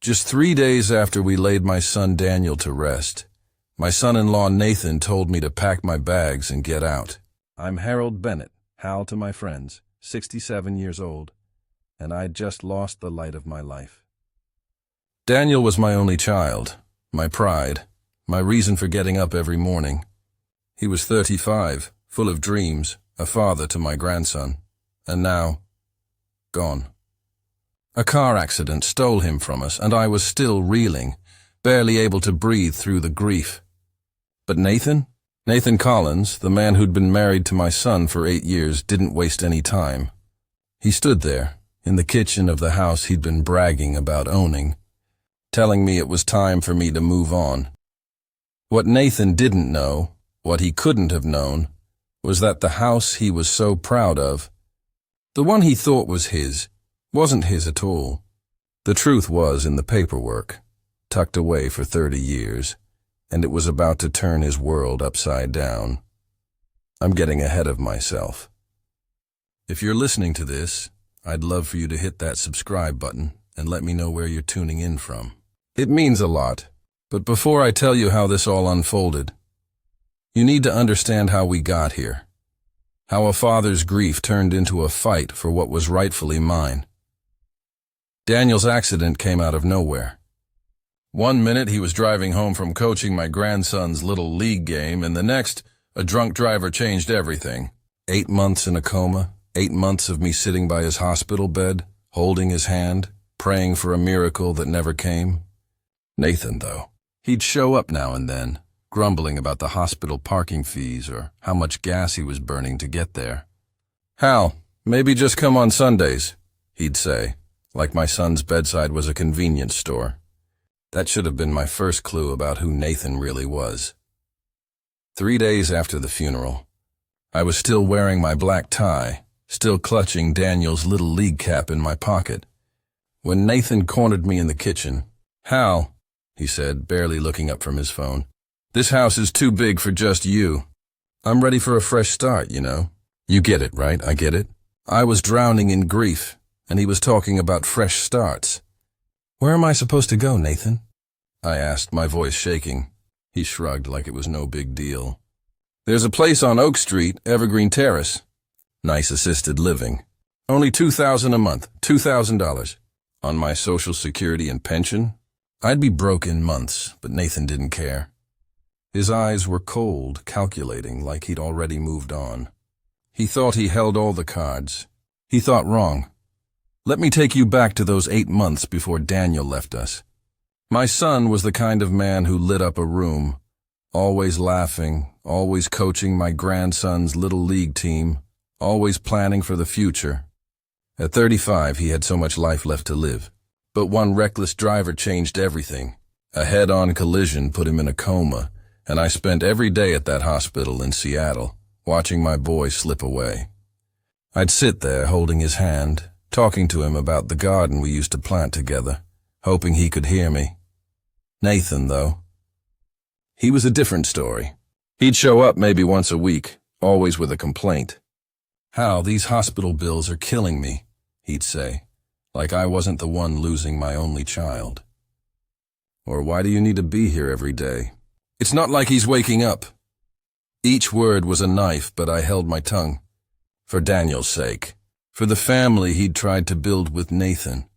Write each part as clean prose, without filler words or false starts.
Just 3 days after we laid my son Daniel to rest, my son-in-law Nathan told me to pack my bags and get out. I'm Harold Bennett, Hal to my friends, 67 years old, and I'd just lost the light of my life. Daniel was my only child, my pride, my reason for getting up every morning. He was 35, full of dreams, a father to my grandson, and now, gone. A car accident stole him from us, and I was still reeling, barely able to breathe through the grief. But Nathan Collins, the man who'd been married to my son for 8 years, didn't waste any time. He stood there, in the kitchen of the house he'd been bragging about owning, telling me it was time for me to move on. What Nathan didn't know, what he couldn't have known, was that the house he was so proud of, the one he thought was his, wasn't his at all. The truth was in the paperwork, tucked away for 30 years, and it was about to turn his world upside down. I'm getting ahead of myself. If you're listening to this, I'd love for you to hit that subscribe button and let me know where you're tuning in from. It means a lot, but before I tell you how this all unfolded, you need to understand how we got here, how a father's grief turned into a fight for what was rightfully mine. Daniel's accident came out of nowhere. One minute he was driving home from coaching my grandson's little league game, and the next, a drunk driver changed everything. 8 months in a coma, 8 months of me sitting by his hospital bed, holding his hand, praying for a miracle that never came. Nathan, though, he'd show up now and then, grumbling about the hospital parking fees or how much gas he was burning to get there. "Hal, maybe just come on Sundays," he'd say, like my son's bedside was a convenience store. That should have been my first clue about who Nathan really was. 3 days after the funeral, I was still wearing my black tie, still clutching Daniel's little league cap in my pocket, when Nathan cornered me in the kitchen. "Hal," he said, barely looking up from his phone, "this house is too big for just you. I'm ready for a fresh start, you know." You get it, right? I get it. I was drowning in grief, and he was talking about fresh starts. "Where am I supposed to go, Nathan?" I asked, my voice shaking. He shrugged like it was no big deal. "There's a place on Oak Street, Evergreen Terrace. Nice assisted living. Only $2,000 a month, $2,000. On my Social Security and pension." I'd be broke in months, but Nathan didn't care. His eyes were cold, calculating, like he'd already moved on. He thought he held all the cards. He thought wrong. Let me take you back to those 8 months before Daniel left us. My son was the kind of man who lit up a room, always laughing, always coaching my grandson's little league team, always planning for the future. At 35, he had so much life left to live. But one reckless driver changed everything. A head-on collision put him in a coma, and I spent every day at that hospital in Seattle, watching my boy slip away. I'd sit there holding his hand, talking to him about the garden we used to plant together, hoping he could hear me. Nathan, though, he was a different story. He'd show up maybe once a week, always with a complaint. "Hal, these hospital bills are killing me," he'd say, like I wasn't the one losing my only child. Or, "Why do you need to be here every day?" It's not like he's waking up. Each word was a knife, but I held my tongue. For Daniel's sake. For the family he'd tried to build with Nathan.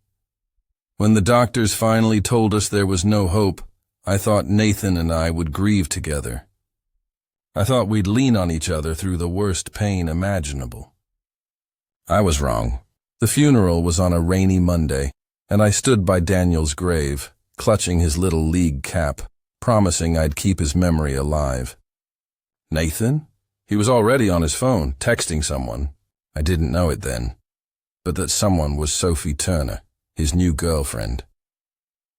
When the doctors finally told us there was no hope, I thought Nathan and I would grieve together. I thought we'd lean on each other through the worst pain imaginable. I was wrong. The funeral was on a rainy Monday, and I stood by Daniel's grave, clutching his little league cap, promising I'd keep his memory alive. Nathan? He was already on his phone, texting someone. I didn't know it then, but that someone was Sophie Turner, his new girlfriend.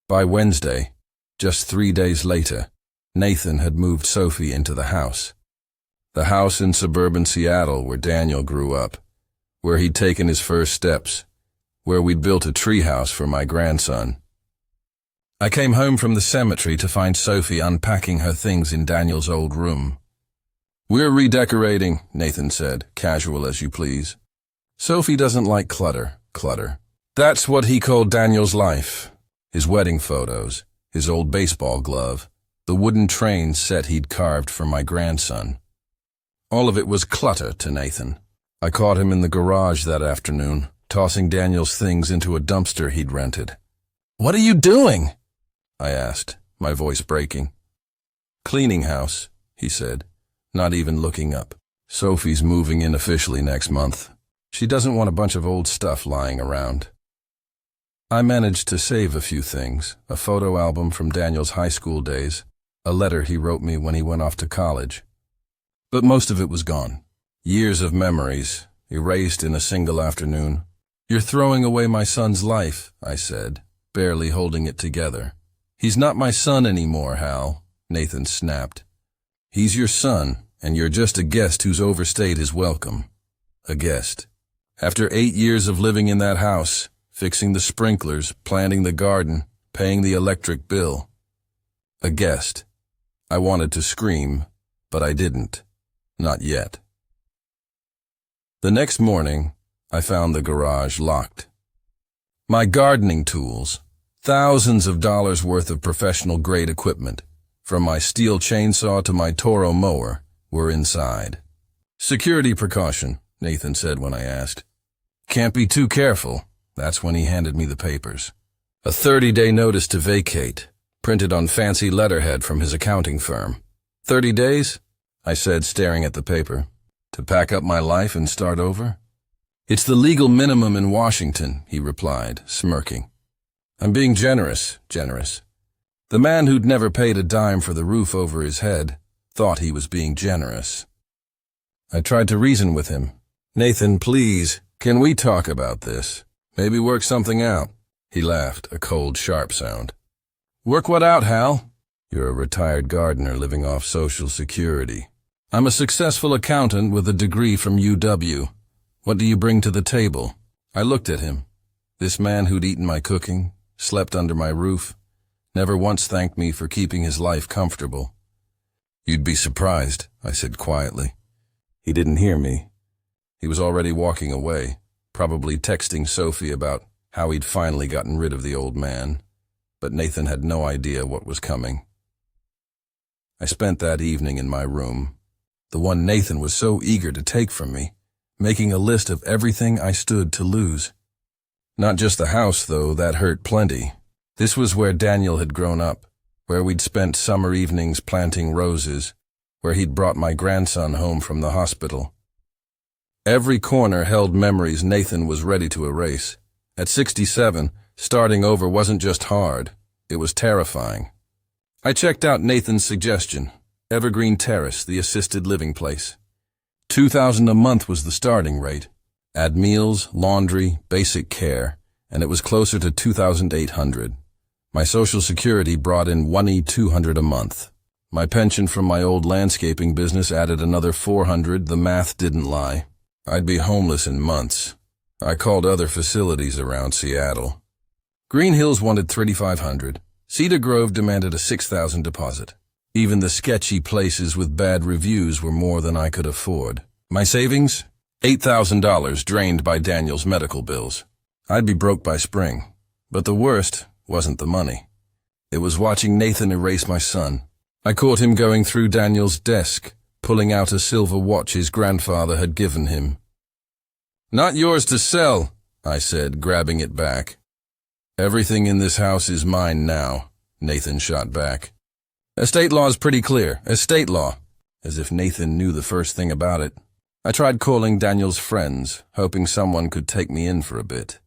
By Wednesday, just 3 days later, Nathan had moved Sophie into the house in suburban Seattle where Daniel grew up, where he'd taken his first steps, where we'd built a treehouse for my grandson. I came home from the cemetery to find Sophie unpacking her things in Daniel's old room. "We're redecorating," Nathan said, casual as you please. Sophie doesn't like clutter. That's what he called Daniel's life. His wedding photos, his old baseball glove, the wooden train set he'd carved for my grandson. All of it was clutter to Nathan. I caught him in the garage that afternoon, tossing Daniel's things into a dumpster he'd rented. "What are you doing?" I asked, my voice breaking. "Cleaning house," he said, not even looking up. "Sophie's moving in officially next month. She doesn't want a bunch of old stuff lying around." I managed to save a few things, a photo album from Daniel's high school days, a letter he wrote me when he went off to college. But most of it was gone. Years of memories, erased in a single afternoon. "You're throwing away my son's life," I said, barely holding it together. "He's not my son anymore, Hal," Nathan snapped. "He's your son, and you're just a guest who's overstayed his welcome." A guest. After 8 years of living in that house, fixing the sprinklers, planting the garden, paying the electric bill. A guest. I wanted to scream, but I didn't. Not yet. The next morning, I found the garage locked. My gardening tools, thousands of dollars worth of professional-grade equipment, from my steel chainsaw to my Toro mower, were inside. "Security precaution," Nathan said when I asked. "Can't be too careful." That's when he handed me the papers. A 30-day notice to vacate, printed on fancy letterhead from his accounting firm. 30 days? I said, staring at the paper. "To pack up my life and start over?" "It's the legal minimum in Washington," he replied, smirking. "I'm being generous. The man who'd never paid a dime for the roof over his head thought he was being generous. I tried to reason with him. "Nathan, please, can we talk about this? Maybe work something out." He laughed, a cold, sharp sound. "Work what out, Hal?" "You're a retired gardener living off Social Security. I'm a successful accountant with a degree from UW. What do you bring to the table?" I looked at him. This man who'd eaten my cooking, slept under my roof, never once thanked me for keeping his life comfortable. "You'd be surprised," I said quietly. He didn't hear me. He was already walking away, probably texting Sophie about how he'd finally gotten rid of the old man, but Nathan had no idea what was coming. I spent that evening in my room, the one Nathan was so eager to take from me, making a list of everything I stood to lose. Not just the house, though, that hurt plenty. This was where Daniel had grown up, where we'd spent summer evenings planting roses, where he'd brought my grandson home from the hospital. Every corner held memories Nathan was ready to erase. At 67, starting over wasn't just hard, it was terrifying. I checked out Nathan's suggestion, Evergreen Terrace, the assisted living place. $2,000 a month was the starting rate. Add meals, laundry, basic care, and it was closer to $2,800. My Social Security brought in $1,200 a month. My pension from my old landscaping business added another $400. The math didn't lie. I'd be homeless in months. I called other facilities around Seattle. Green Hills wanted $3,500. Cedar Grove demanded a $6,000 deposit. Even the sketchy places with bad reviews were more than I could afford. My savings? $8,000 drained by Daniel's medical bills. I'd be broke by spring. But the worst wasn't the money. It was watching Nathan erase my son. I caught him going through Daniel's desk, pulling out a silver watch his grandfather had given him. "Not yours to sell," I said, grabbing it back. "Everything in this house is mine now," Nathan shot back. "Estate law's pretty clear. Estate law." As if Nathan knew the first thing about it. I tried calling Daniel's friends, hoping someone could take me in for a bit.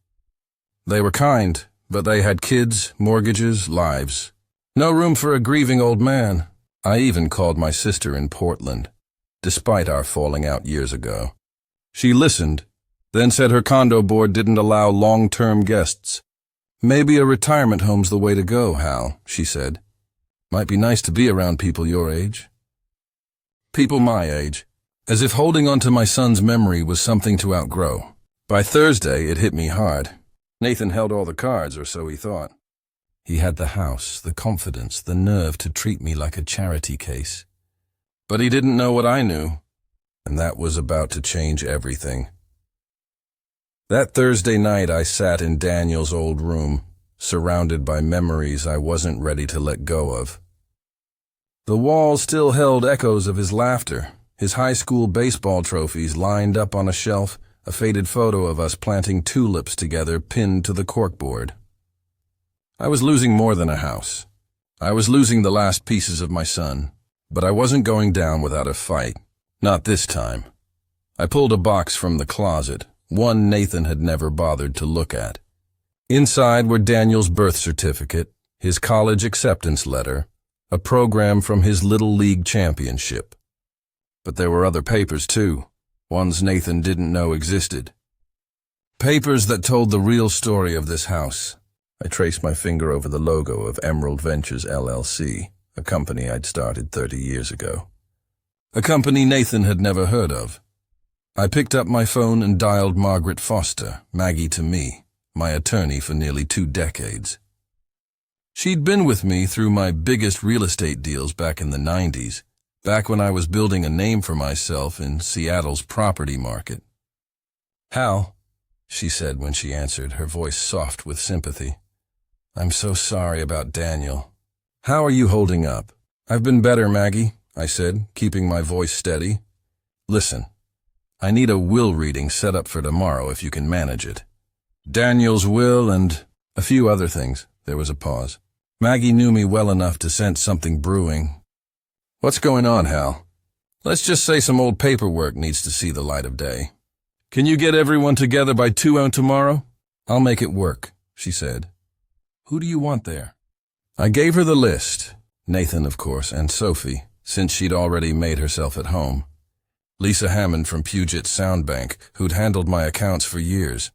They were kind, but they had kids, mortgages, lives. No room for a grieving old man. I even called my sister in Portland, despite our falling out years ago. She listened, then said her condo board didn't allow long-term guests. "Maybe a retirement home's the way to go, Hal," she said. "Might be nice to be around people your age." People my age. As if holding on to my son's memory was something to outgrow. By Thursday, it hit me hard. Nathan held all the cards, or so he thought. He had the house, the confidence, the nerve to treat me like a charity case. But he didn't know what I knew, and that was about to change everything. That Thursday night I sat in Daniel's old room, surrounded by memories I wasn't ready to let go of. The wall still held echoes of his laughter, his high school baseball trophies lined up on a shelf, a faded photo of us planting tulips together pinned to the corkboard. I was losing more than a house. I was losing the last pieces of my son, but I wasn't going down without a fight. Not this time. I pulled a box from the closet, one Nathan had never bothered to look at. Inside were Daniel's birth certificate, his college acceptance letter, a program from his Little League championship. But there were other papers too, ones Nathan didn't know existed. Papers that told the real story of this house. I traced my finger over the logo of Emerald Ventures LLC, a company I'd started 30 years ago. A company Nathan had never heard of. I picked up my phone and dialed Margaret Foster, Maggie to me, my attorney for nearly 2 decades. She'd been with me through my biggest real estate deals back in the 90s, back when I was building a name for myself in Seattle's property market. "Hal," she said when she answered, her voice soft with sympathy. "I'm so sorry about Daniel. How are you holding up?" "I've been better, Maggie," I said, keeping my voice steady. "Listen, I need a will reading set up for tomorrow if you can manage it. Daniel's will and a few other things." There was a pause. Maggie knew me well enough to sense something brewing. "What's going on, Hal?" "Let's just say some old paperwork needs to see the light of day. Can you get everyone together by 2 a.m. tomorrow?" "I'll make it work," she said. "Who do you want there?" I gave her the list. Nathan, of course, and Sophie, since she'd already made herself at home. Lisa Hammond from Puget Sound Bank, who'd handled my accounts for years.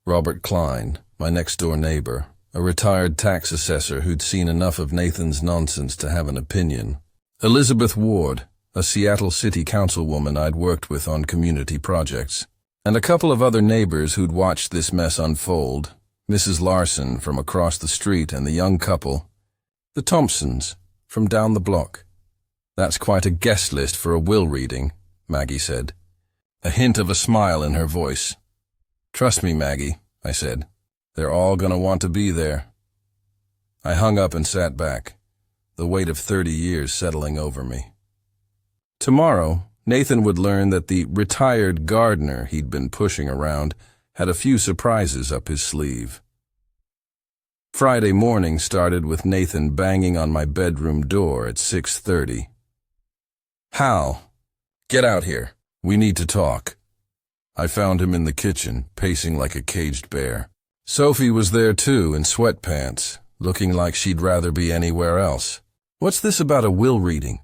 Robert Klein, my next-door neighbor, a retired tax assessor who'd seen enough of Nathan's nonsense to have an opinion. Elizabeth Ward, a Seattle City Councilwoman I'd worked with on community projects. And a couple of other neighbors who'd watched this mess unfold. Mrs. Larson from across the street and the young couple. The Thompsons from down the block. "That's quite a guest list for a will reading," Maggie said, a hint of a smile in her voice. "Trust me, Maggie," I said. "They're all going to want to be there." I hung up and sat back, the weight of 30 years settling over me. Tomorrow, Nathan would learn that the retired gardener he'd been pushing around had a few surprises up his sleeve. Friday morning started with Nathan banging on my bedroom door at 6:30. "Hal, get out here. We need to talk." I found him in the kitchen, pacing like a caged bear. Sophie was there too, in sweatpants, looking like she'd rather be anywhere else. "What's this about a will reading?"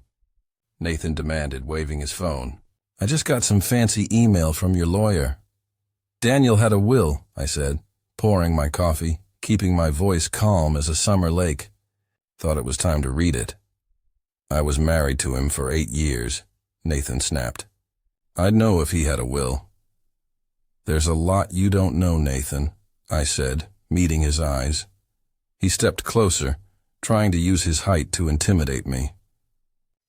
Nathan demanded, waving his phone. "I just got some fancy email from your lawyer." "Daniel had a will," I said, pouring my coffee, keeping my voice calm as a summer lake. Thought it was time to read it. "I was married to him for 8 years, Nathan snapped. "I'd know if he had a will." "There's a lot you don't know, Nathan," I said, meeting his eyes. He stepped closer, trying to use his height to intimidate me.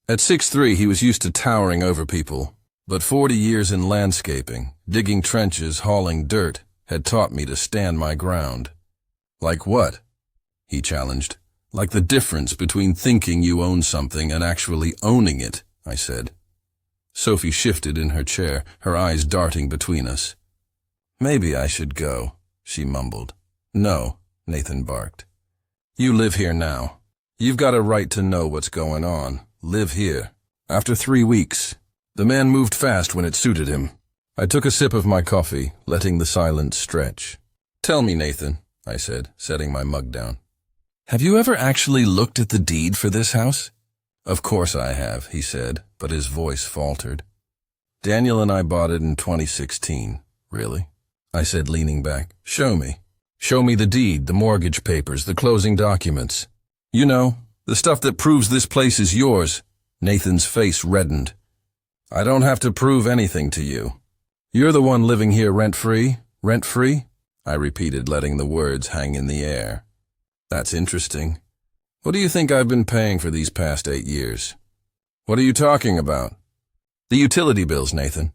At 6'3", he was used to towering over people, but 40 years in landscaping, digging trenches, hauling dirt, had taught me to stand my ground. "Like what?" he challenged. "Like the difference between thinking you own something and actually owning it," I said. Sophie shifted in her chair, her eyes darting between us. "Maybe I should go," she mumbled. "No," Nathan barked. "You live here now. You've got a right to know what's going on. Live here." After 3 weeks, the man moved fast when it suited him. I took a sip of my coffee, letting the silence stretch. "Tell me, Nathan," I said, setting my mug down. "Have you ever actually looked at the deed for this house?" "Of course I have," he said, but his voice faltered. "Daniel and I bought it in 2016. "Really?" I said, leaning back. "Show me. Show me the deed, the mortgage papers, the closing documents. You know, the stuff that proves this place is yours." Nathan's face reddened. "I don't have to prove anything to you. You're the one living here rent-free? Rent-free?" I repeated, letting the words hang in the air. "That's interesting. What do you think I've been paying for these past 8 years?" "What are you talking about?" "The utility bills, Nathan.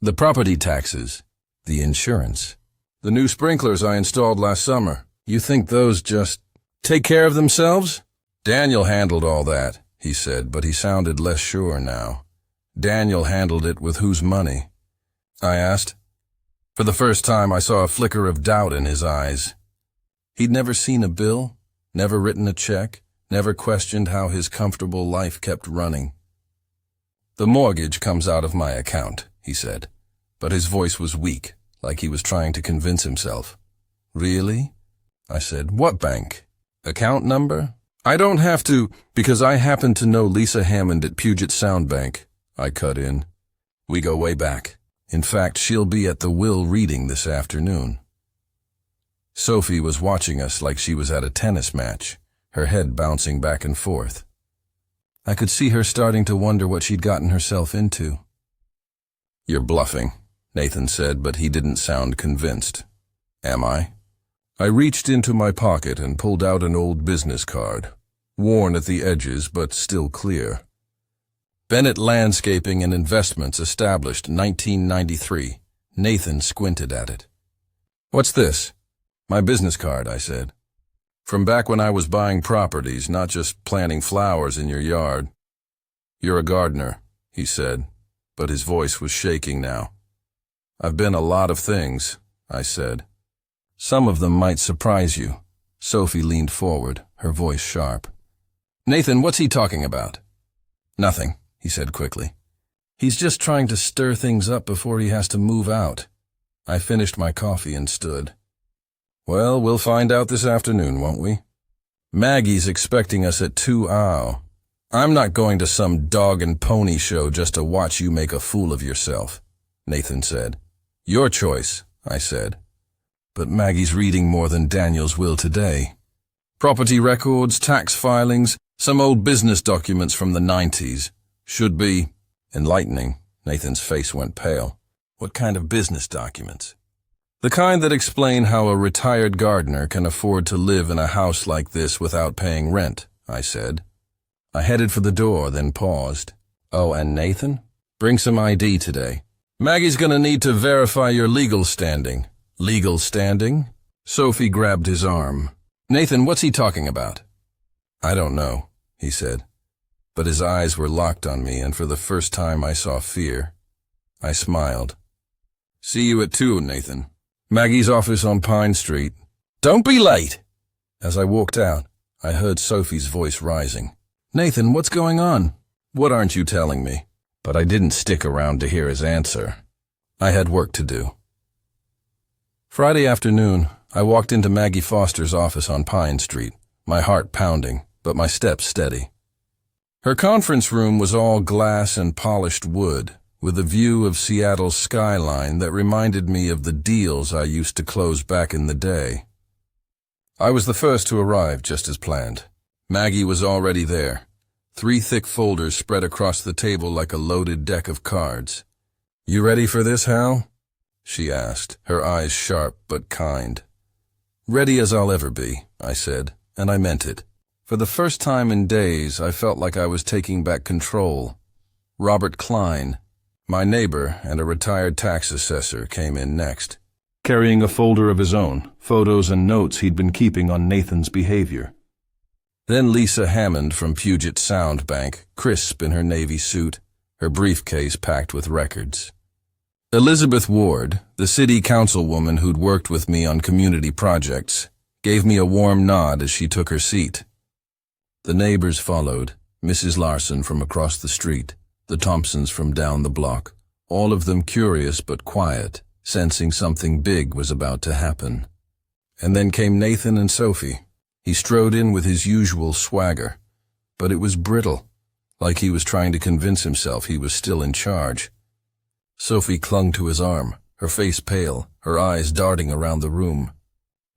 The property taxes. The insurance. The new sprinklers I installed last summer. You think those just take care of themselves? Daniel handled all that, he said, but he sounded less sure now. Daniel handled it with whose money? I asked. For the first time, I saw a flicker of doubt in his eyes. He'd never seen a bill, never written a check, never questioned how his comfortable life kept running. The mortgage comes out of my account, he said, but his voice was weak, like he was trying to convince himself. Really? I said, what bank? Account number? I don't have to, because I happen to know Lisa Hammond at Puget Sound Bank, I cut in. We go way back. In fact, she'll be at the will reading this afternoon. Sophie was watching us like she was at a tennis match, her head bouncing back and forth. I could see her starting to wonder what she'd gotten herself into. You're bluffing, Nathan said, but he didn't sound convinced. Am I? I reached into my pocket and pulled out an old business card, worn at the edges but still clear. Bennett Landscaping and Investments, established 1993. Nathan squinted at it. What's this? My business card, I said. From back when I was buying properties, not just planting flowers in your yard. You're a gardener, he said, but his voice was shaking now. I've been a lot of things, I said. Some of them might surprise you. Sophie leaned forward, her voice sharp. Nathan, what's he talking about? Nothing, he said quickly. He's just trying to stir things up before he has to move out. I finished my coffee and stood. Well, we'll find out this afternoon, won't we? Maggie's expecting us at 2 hours. I'm not going to some dog and pony show just to watch you make a fool of yourself, Nathan said. Your choice, I said. But Maggie's reading more than Daniel's will today. Property records, tax filings, some old business documents from the 90s. Should be enlightening. Nathan's face went pale. What kind of business documents? The kind that explain how a retired gardener can afford to live in a house like this without paying rent, I said. I headed for the door, then paused. Oh, and Nathan? Bring some ID today. Maggie's gonna need to verify your legal standing. Legal standing? Sophie grabbed his arm. Nathan, what's he talking about? I don't know, he said. But his eyes were locked on me, and for the first time I saw fear. I smiled. See you at 2, Nathan. Maggie's office on Pine Street. Don't be late! As I walked out, I heard Sophie's voice rising. Nathan, what's going on? What aren't you telling me? But I didn't stick around to hear his answer. I had work to do. Friday afternoon, I walked into Maggie Foster's office on Pine Street, my heart pounding, but my steps steady. Her conference room was all glass and polished wood, with a view of Seattle's skyline that reminded me of the deals I used to close back in the day. I was the first to arrive, just as planned. Maggie was already there, 3 thick folders spread across the table like a loaded deck of cards. You ready for this, Hal? She asked, her eyes sharp but kind. Ready as I'll ever be, I said, and I meant it. For the first time in days, I felt like I was taking back control. Robert Klein, my neighbor and a retired tax assessor, came in next, carrying a folder of his own, photos and notes he'd been keeping on Nathan's behavior. Then Lisa Hammond from Puget Sound Bank, crisp in her navy suit, her briefcase packed with records. Elizabeth Ward, the city councilwoman who'd worked with me on community projects, gave me a warm nod as she took her seat. The neighbors followed, Mrs. Larson from across the street, the Thompsons from down the block, all of them curious but quiet, sensing something big was about to happen. And then came Nathan and Sophie. He strode in with his usual swagger, but it was brittle, like he was trying to convince himself he was still in charge. Sophie clung to his arm, her face pale, her eyes darting around the room.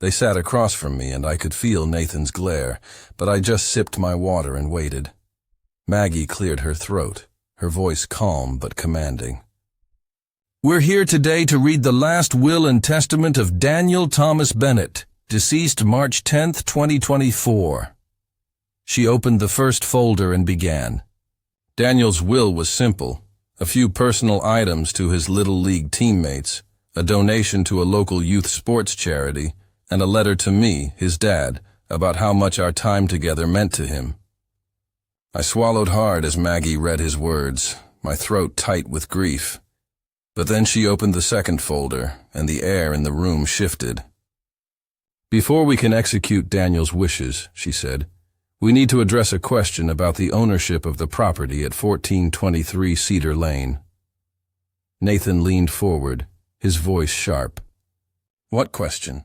They sat across from me and I could feel Nathan's glare, but I just sipped my water and waited. Maggie cleared her throat, her voice calm but commanding. We're here today to read the last will and testament of Daniel Thomas Bennett, deceased March 10th, 2024. She opened the first folder and began. Daniel's will was simple. A few personal items to his Little League teammates, a donation to a local youth sports charity, and a letter to me, his dad, about how much our time together meant to him. I swallowed hard as Maggie read his words, my throat tight with grief. But then she opened the second folder, and the air in the room shifted. Before we can execute Daniel's wishes, she said, we need to address a question about the ownership of the property at 1423 Cedar Lane. Nathan leaned forward, his voice sharp. What question?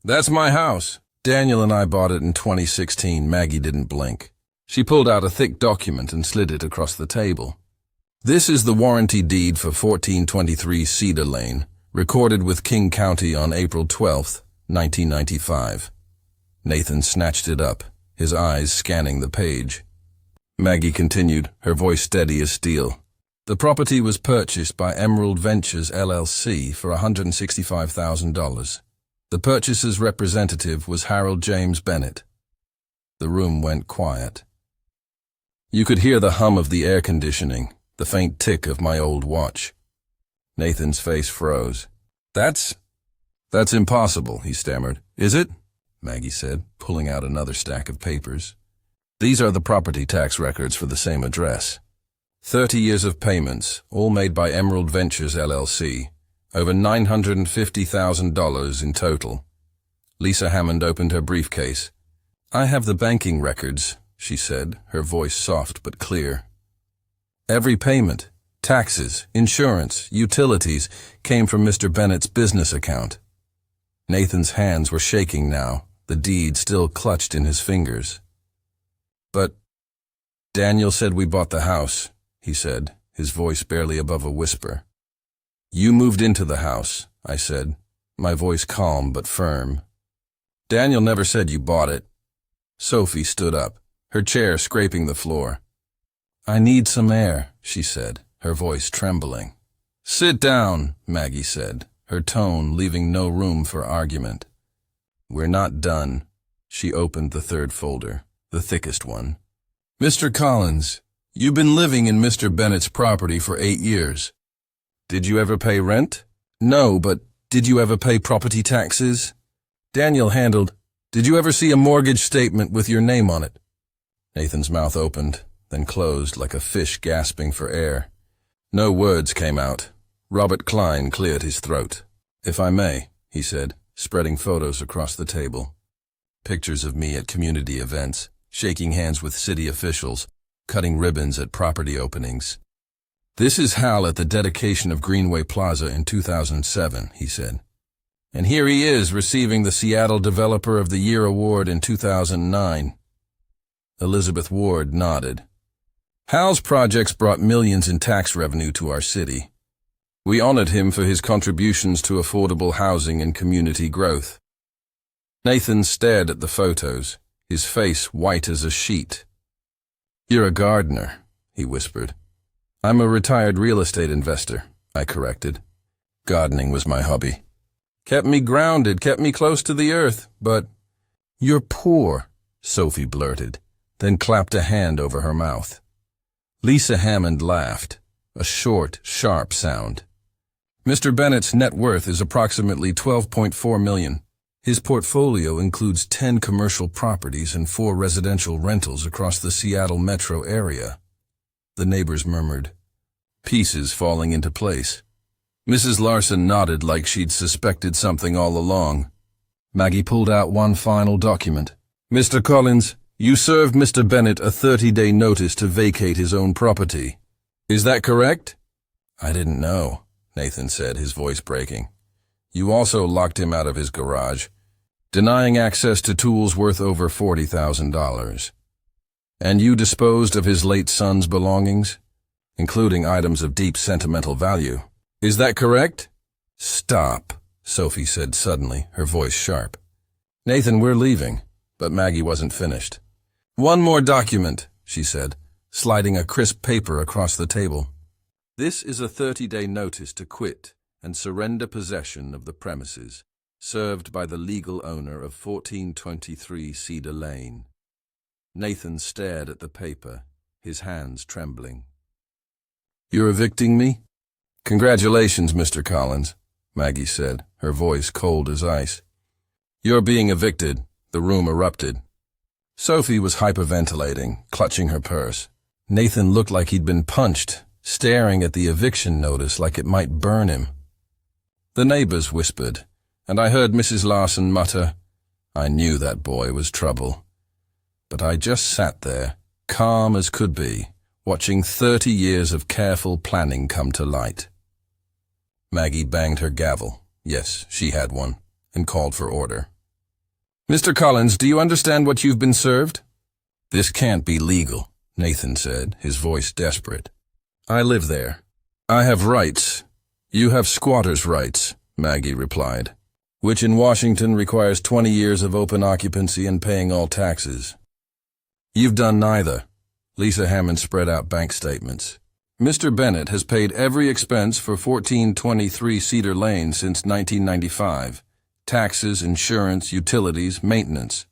That's my house. Daniel and I bought it in 2016. Maggie didn't blink. She pulled out a thick document and slid it across the table. This is the warranty deed for 1423 Cedar Lane, recorded with King County on April 12, 1995. Nathan snatched it up, his eyes scanning the page. Maggie continued, her voice steady as steel. The property was purchased by Emerald Ventures LLC for $165,000. The purchaser's representative was Harold James Bennett. The room went quiet. You could hear the hum of the air conditioning, the faint tick of my old watch. Nathan's face froze. That's impossible, he stammered. Is it? Maggie said, pulling out another stack of papers. These are the property tax records for the same address. 30 years of payments, all made by Emerald Ventures LLC. Over $950,000 in total. Lisa Hammond opened her briefcase. I have the banking records, she said, her voice soft but clear. Every payment, taxes, insurance, utilities, came from Mr. Bennett's business account. Nathan's hands were shaking now, the deed still clutched in his fingers. But Daniel said we bought the house, he said, his voice barely above a whisper. You moved into the house, I said, my voice calm but firm. Daniel never said you bought it. Sophie stood up, her chair scraping the floor. I need some air, she said, her voice trembling. Sit down, Maggie said, her tone leaving no room for argument. We're not done. She opened the third folder, the thickest one. Mr. Collins, you've been living in Mr. Bennett's property for 8 years. Did you ever pay rent? No, but did you ever pay property taxes? Daniel handled. Did you ever see a mortgage statement with your name on it? Nathan's mouth opened, then closed like a fish gasping for air. No words came out. Robert Klein cleared his throat. If I may, he said, spreading photos across the table. Pictures of me at community events, shaking hands with city officials, cutting ribbons at property openings. This is Hal at the dedication of Greenway Plaza in 2007, he said. And here he is receiving the Seattle Developer of the Year award in 2009. Elizabeth Ward nodded. Hal's projects brought millions in tax revenue to our city. We honored him for his contributions to affordable housing and community growth. Nathan stared at the photos, his face white as a sheet. You're a gardener, he whispered. I'm a retired real estate investor, I corrected. Gardening was my hobby. Kept me grounded, kept me close to the earth, but... You're poor, Sophie blurted, then clapped a hand over her mouth. Lisa Hammond laughed, a short, sharp sound. Mr. Bennett's net worth is approximately $12.4 million. His portfolio includes 10 commercial properties and 4 residential rentals across the Seattle metro area. The neighbors murmured, pieces falling into place. Mrs. Larson nodded like she'd suspected something all along. Maggie pulled out one final document. Mr. Collins, you served Mr. Bennett a 30-day notice to vacate his own property. Is that correct? I didn't know, Nathan said, his voice breaking. You also locked him out of his garage, denying access to tools worth over $40,000. And you disposed of his late son's belongings, including items of deep sentimental value. Is that correct? Stop, Sophie said suddenly, her voice sharp. Nathan, we're leaving. But Maggie wasn't finished. One more document, she said, sliding a crisp paper across the table. This is a 30-day notice to quit and surrender possession of the premises, served by the legal owner of 1423 Cedar Lane. Nathan stared at the paper, his hands trembling. You're evicting me? Congratulations, Mr. Collins, Maggie said, her voice cold as ice. "You're being evicted." The room erupted. Sophie was hyperventilating, clutching her purse. Nathan looked like he'd been punched, staring at the eviction notice like it might burn him. The neighbors whispered, and I heard Mrs. Larson mutter, "I knew that boy was trouble." But I just sat there, calm as could be, watching 30 years of careful planning come to light. Maggie banged her gavel, yes, she had one, and called for order. "Mr. Collins, do you understand what you've been served?" "This can't be legal," Nathan said, his voice desperate. "I live there. I have rights. You have squatter's rights," Maggie replied, "which in Washington requires 20 years of open occupancy and paying all taxes. You've done neither." Lisa Hammond spread out bank statements. "Mr. Bennett has paid every expense for 1423 Cedar Lane since 1995. Taxes, insurance, utilities, maintenance.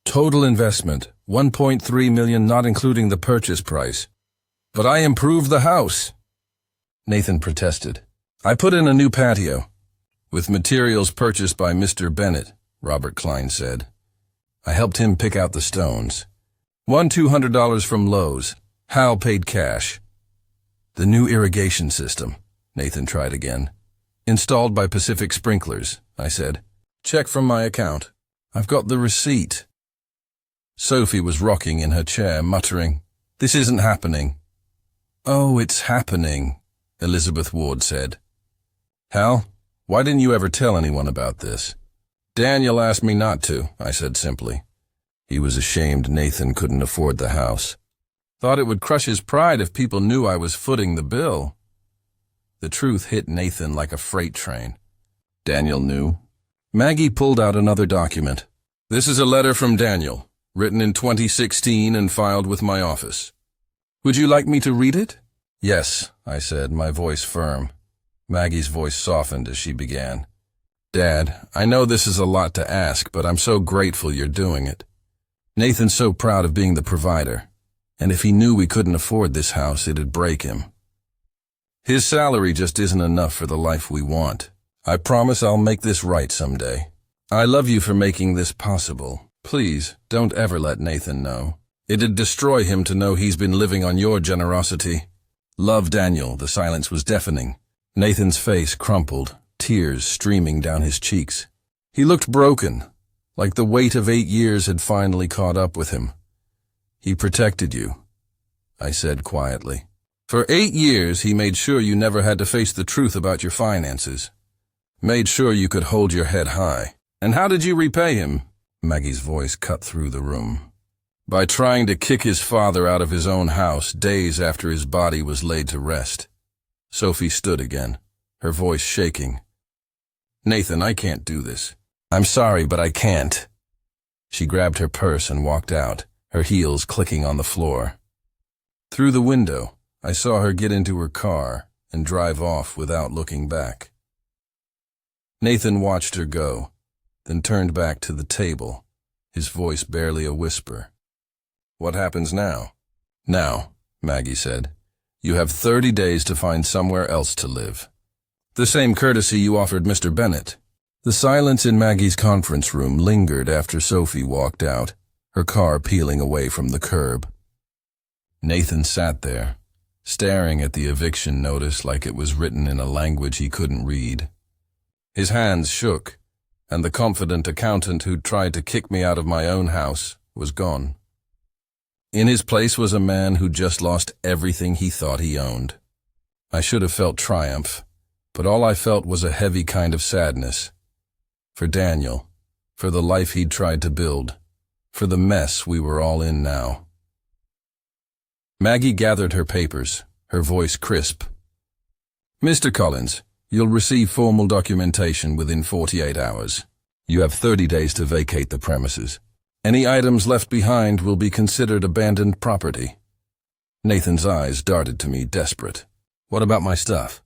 Total investment, $1.3 million not including the purchase price. But I improved the house." Nathan protested. "I put in a new patio, with materials purchased by Mr. Bennett," Robert Klein said. "I helped him pick out the stones. Won $200 from Lowe's. Hal paid cash." "The new irrigation system," Nathan tried again. "Installed by Pacific Sprinklers," I said. "Check from my account. I've got the receipt." Sophie was rocking in her chair, muttering, "This isn't happening." "Oh, it's happening," Elizabeth Ward said. "Hal, why didn't you ever tell anyone about this?" "Daniel asked me not to," I said simply. He was ashamed Nathan couldn't afford the house. Thought it would crush his pride if people knew I was footing the bill. The truth hit Nathan like a freight train. Daniel knew. Maggie pulled out another document. "This is a letter from Daniel, written in 2016 and filed with my office. Would you like me to read it?" "Yes," I said, my voice firm. Maggie's voice softened as she began. "Dad, I know this is a lot to ask, but I'm so grateful you're doing it. Nathan's so proud of being the provider, and if he knew we couldn't afford this house, it'd break him. His salary just isn't enough for the life we want. I promise I'll make this right someday. I love you for making this possible. Please, don't ever let Nathan know. It'd destroy him to know he's been living on your generosity. Love, Daniel." The silence was deafening. Nathan's face crumpled, tears streaming down his cheeks. He looked broken, like the weight of 8 years had finally caught up with him. "He protected you," I said quietly. "For 8 years he made sure you never had to face the truth about your finances. Made sure you could hold your head high. And how did you repay him?" Maggie's voice cut through the room. "By trying to kick his father out of his own house days after his body was laid to rest." Sophie stood again, her voice shaking. "Nathan, I can't do this. I'm sorry, but I can't." She grabbed her purse and walked out, her heels clicking on the floor. Through the window, I saw her get into her car and drive off without looking back. Nathan watched her go, then turned back to the table, his voice barely a whisper. "What happens now?" "Now," Maggie said, "you have 30 days to find somewhere else to live. The same courtesy you offered Mr. Bennett." The silence in Maggie's conference room lingered after Sophie walked out, her car peeling away from the curb. Nathan sat there, staring at the eviction notice like it was written in a language he couldn't read. His hands shook, and the confident accountant who'd tried to kick me out of my own house was gone. In his place was a man who'd just lost everything he thought he owned. I should have felt triumph, but all I felt was a heavy kind of sadness. For Daniel, for the life he'd tried to build, for the mess we were all in now. Maggie gathered her papers, her voice crisp. "Mr. Collins, you'll receive formal documentation within 48 hours. You have 30 days to vacate the premises. Any items left behind will be considered abandoned property." Nathan's eyes darted to me, desperate. "What about my stuff?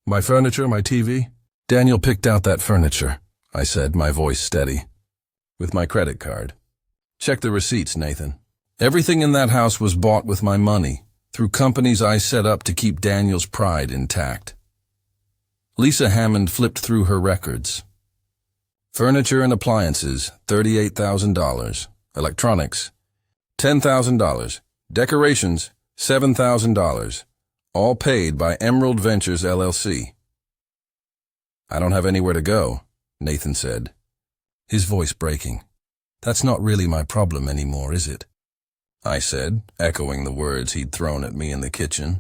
My furniture, my TV?" "Daniel picked out that furniture," I said, my voice steady. "With my credit card. Check the receipts, Nathan. Everything in that house was bought with my money, through companies I set up to keep Daniel's pride intact." Lisa Hammond flipped through her records. Furniture and appliances, $38,000. Electronics, $10,000. Decorations, $7,000. All paid by Emerald Ventures, LLC. I don't have anywhere to go, Nathan said, his voice breaking. That's not really my problem anymore, is it? I said, echoing the words he'd thrown at me in the kitchen.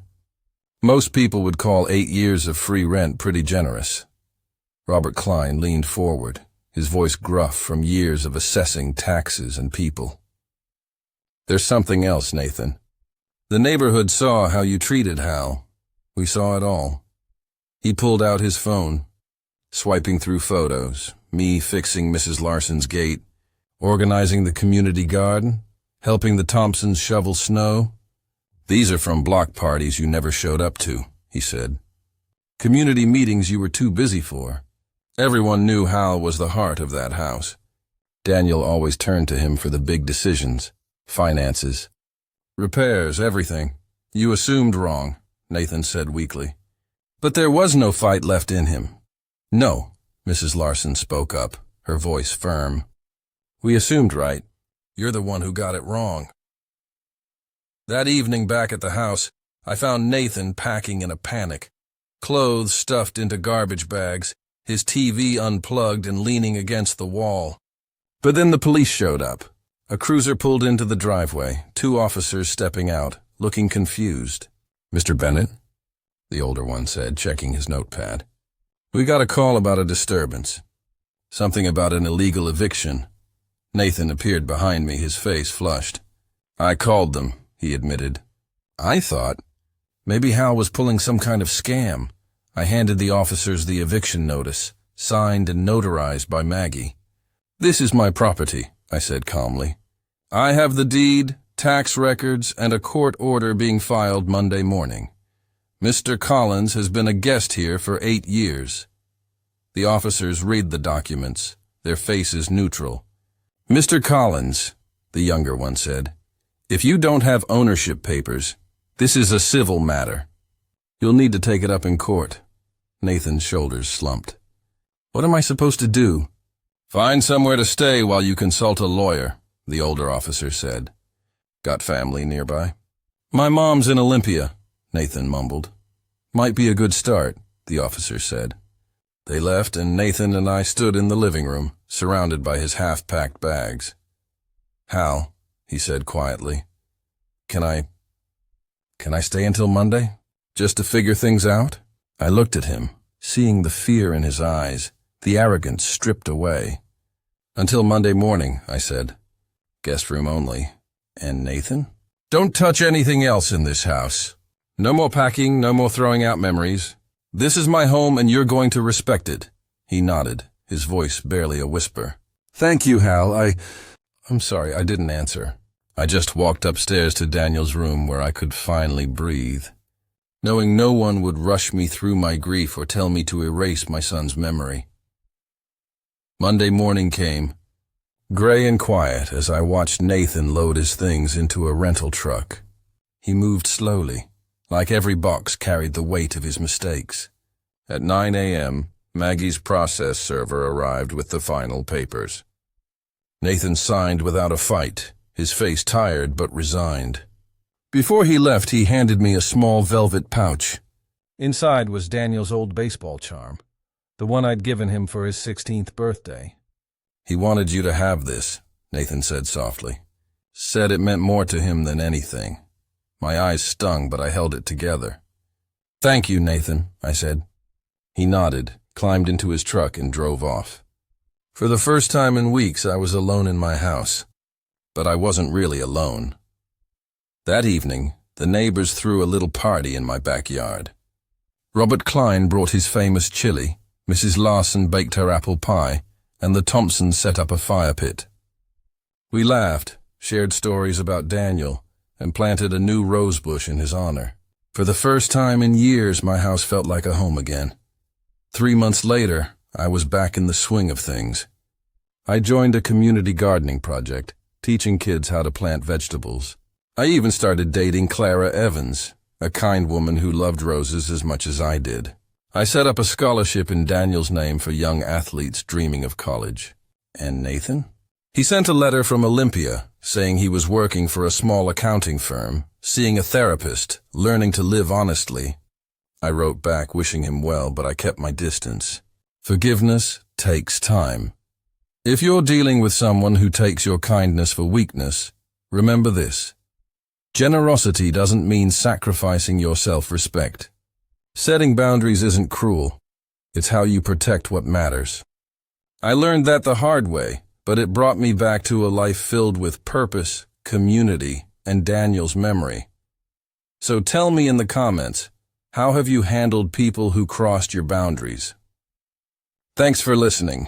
Most people would call 8 years of free rent pretty generous. Robert Klein leaned forward, his voice gruff from years of assessing taxes and people. There's something else, Nathan. The neighborhood saw how you treated Hal. We saw it all. He pulled out his phone, swiping through photos, me fixing Mrs. Larson's gate, organizing the community garden, helping the Thompsons shovel snow. These are from block parties you never showed up to, he said. Community meetings you were too busy for. Everyone knew Hal was the heart of that house. Daniel always turned to him for the big decisions, finances, repairs, everything. You assumed wrong, Nathan said weakly. But there was no fight left in him. No, Mrs. Larson spoke up, her voice firm. We assumed right. You're the one who got it wrong. That evening back at the house, I found Nathan packing in a panic, clothes stuffed into garbage bags, his TV unplugged and leaning against the wall. But then the police showed up. A cruiser pulled into the driveway, 2 officers stepping out, looking confused. Mr. Bennett, the older one said, checking his notepad. We got a call about a disturbance. Something about an illegal eviction. Nathan appeared behind me, his face flushed. I called them, he admitted. I thought maybe Hal was pulling some kind of scam. I handed the officers the eviction notice, signed and notarized by Maggie. This is my property, I said calmly. I have the deed, tax records, and a court order being filed Monday morning. Mr. Collins has been a guest here for 8 years. The officers read the documents, their faces neutral. Mr. Collins, the younger one said, if you don't have ownership papers, this is a civil matter. You'll need to take it up in court. Nathan's shoulders slumped. What am I supposed to do? Find somewhere to stay while you consult a lawyer, the older officer said. Got family nearby? My mom's in Olympia, Nathan mumbled. Might be a good start, the officer said. They left, and Nathan and I stood in the living room, surrounded by his half-packed bags. Hal, he said quietly, Can I stay until Monday? Just to figure things out? I looked at him, seeing the fear in his eyes, the arrogance stripped away. Until Monday morning, I said. Guest room only. And Nathan? Don't touch anything else in this house. No more packing, no more throwing out memories. This is my home and you're going to respect it. He nodded, his voice barely a whisper. Thank you, Hal. I'm sorry, I didn't answer. I just walked upstairs to Daniel's room where I could finally breathe, knowing no one would rush me through my grief or tell me to erase my son's memory. Monday morning came, gray and quiet as I watched Nathan load his things into a rental truck. He moved slowly, like every box carried the weight of his mistakes. At 9 a.m., Maggie's process server arrived with the final papers. Nathan signed without a fight, his face tired but resigned. Before he left, he handed me a small velvet pouch. Inside was Daniel's old baseball charm, the one I'd given him for his 16th birthday. He wanted you to have this, Nathan said softly. Said it meant more to him than anything. My eyes stung, but I held it together. Thank you, Nathan, I said. He nodded, climbed into his truck, and drove off. For the first time in weeks, I was alone in my house. But I wasn't really alone. That evening, the neighbors threw a little party in my backyard. Robert Klein brought his famous chili, Mrs. Larson baked her apple pie, and the Thompsons set up a fire pit. We laughed, shared stories about Daniel, and planted a new rose bush in his honor. For the first time in years, my house felt like a home again. 3 months later, I was back in the swing of things. I joined a community gardening project, teaching kids how to plant vegetables. I even started dating Clara Evans, a kind woman who loved roses as much as I did. I set up a scholarship in Daniel's name for young athletes dreaming of college. And Nathan? He sent a letter from Olympia saying he was working for a small accounting firm, seeing a therapist, learning to live honestly. I wrote back wishing him well, but I kept my distance. Forgiveness takes time. If you're dealing with someone who takes your kindness for weakness, remember this. Generosity doesn't mean sacrificing your self-respect. Setting boundaries isn't cruel. It's how you protect what matters. I learned that the hard way, but it brought me back to a life filled with purpose, community, and Daniel's memory. So tell me in the comments, how have you handled people who crossed your boundaries? Thanks for listening.